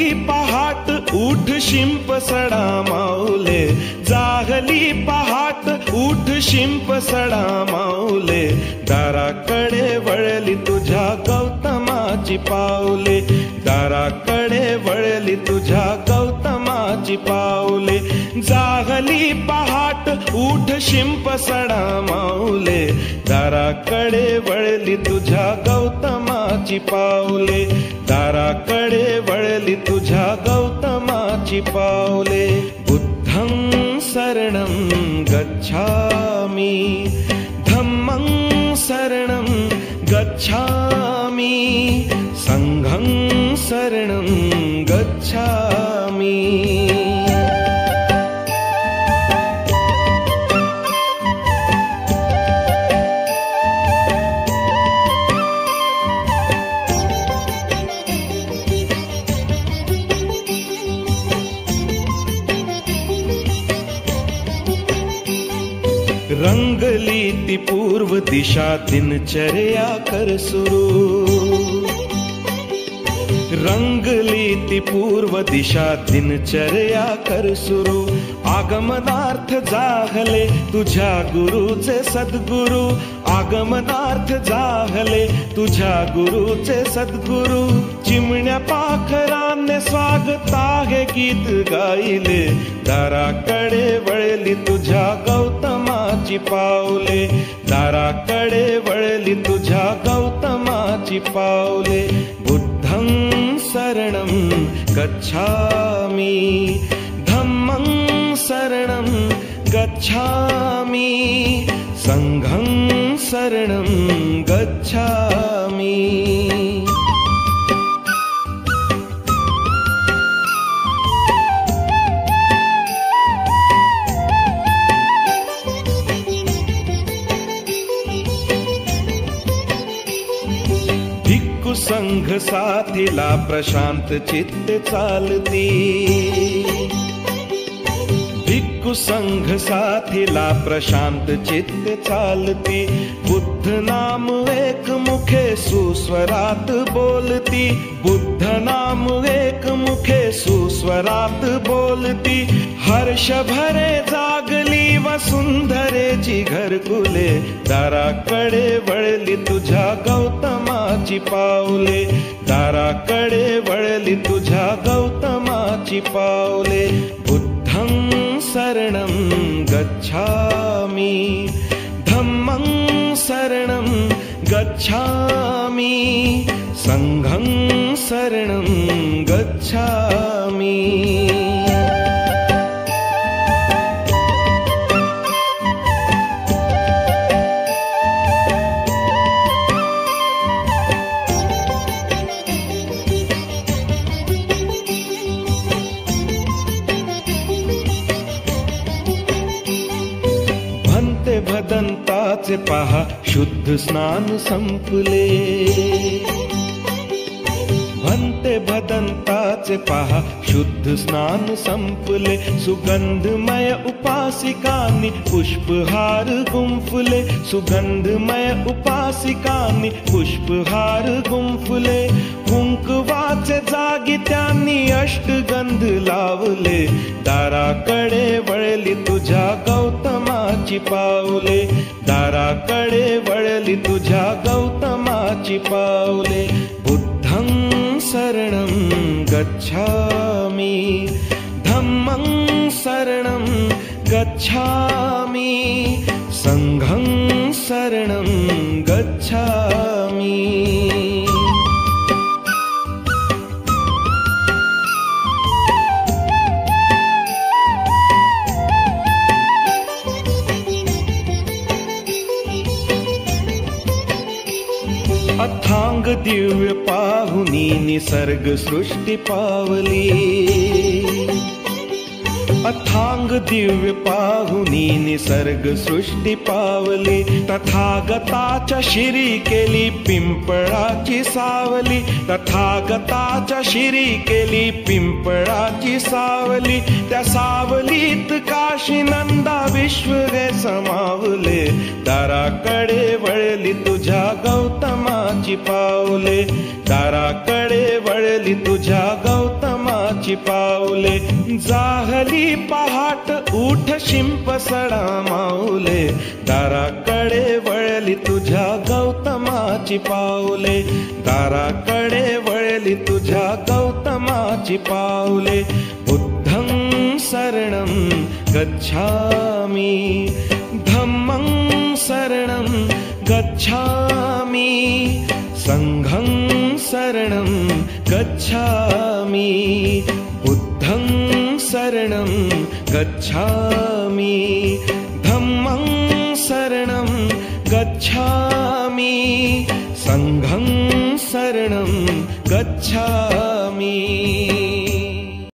जागली पहाट उठ शिंप सडा माऊले, जागली पहाट उठ शिंप सडा माऊले, दाराकडे वळली तुझ्या गौतमाची पावले, दाराकडे वळली तुझ्या गौतमाची पावले, जागली पहाट उठ शिंप सडा माऊले, दाराकडे वळली तुझ्या गौतमाची पावले, दाराकडे वळली तुझ्या गौतमाची पावले. बुद्धं शरणं गच्छामि, धम्मं शरणं गच्छामि, संघं शरणं गच्छामि. रंगली ती पूर्व दिशा दिनचर्या कर सुरू, रंगली ती पूर्व दिशा दिनचर्या कर सुरू, आगमनार्थ जागले तुझ्या गुरुचे सद्गुरु, आगमनार्थ जागले तुझ्या गुरुचे सद्गुरु, चिमण्या पाखराने स्वागता हे गीत गायले, दाराकडे वळली तुझ्या गौतमाची पावले, दाराकडे वळली तुझ्या गौतमाची पावले. बुद्धं शरणं गच्छामि, धम्मं शरणं गच्छामि, संघं शरणं गच्छामि. भिक्खू संघ साथीला प्रशांत चित्त चालती, भिक्खू संघ साथीला प्रशांत चित्त चालती, बुद्ध नाम एक मुखे सुस्वरात बोलती, बुद्ध नाम एक मुखे सुस्वरात बोलती, हर्ष भरे जागली वसुंधरेची घरकुले, दाराकडे वळली तुझ्या गौतमाची पावले, दाराकडे वळली तुझ्या गौतमाची पावले. बुद्धं शरणं गच्छामि, धम्मं शरणं गच्छामि, संघं शरणं गच्छामि. भदंताचे पहा शुद्ध स्नान संपले, भन्ते भदंताचे पहा शुद्ध स्नान संपले, सुगंधमय उपासिकांनी पुष्पहार गुंफले, सुगंधमय उपासिकांनी पुष्पहार गुंफले, कुंकवाचे जागी त्यांनी अष्टगंध लावले, दाराकडे वळली तुझ्या गौतमाची पावले, दाराकडे वळली तुझ्या गौतमाची पावले. बुद्धं शरणं गच्छामि, धम्मं शरणं गच्छामि, संघं शरणं गच्छामि. अथांग दिव्य पाहुनी निसर्ग सृष्टी पावली, अथांग दिव्य पाहुनी निसर्ग सृष्टी पावली, तथागताच्या शिरी केली पिंपळाची सावली, तथागताच्या शिरी केली पिंपळाची सावली, त्या सावलीत काशी नंदा विश्व हे समावले, दाराकडे वळली तुझ्या गौतमाची पावले, दाराकडे वळली तुझ्या गौतमा गौतमाची पाऊले, जाहली पहाट उठ शिंप सडा माऊले, दाराकडे वळली तुझ्या गौतमाची पाऊले, दाराकडे वळली तुझ्या गौतमाची पाऊले. बुद्धं शरणं गच्छामि, धम्मं शरणं गच्छामि, संघं शरणं गच्छामि, बुद्धं शरणं गच्छामि, धम्मं शरणं गच्छामि, संघं शरणं गच्छामि.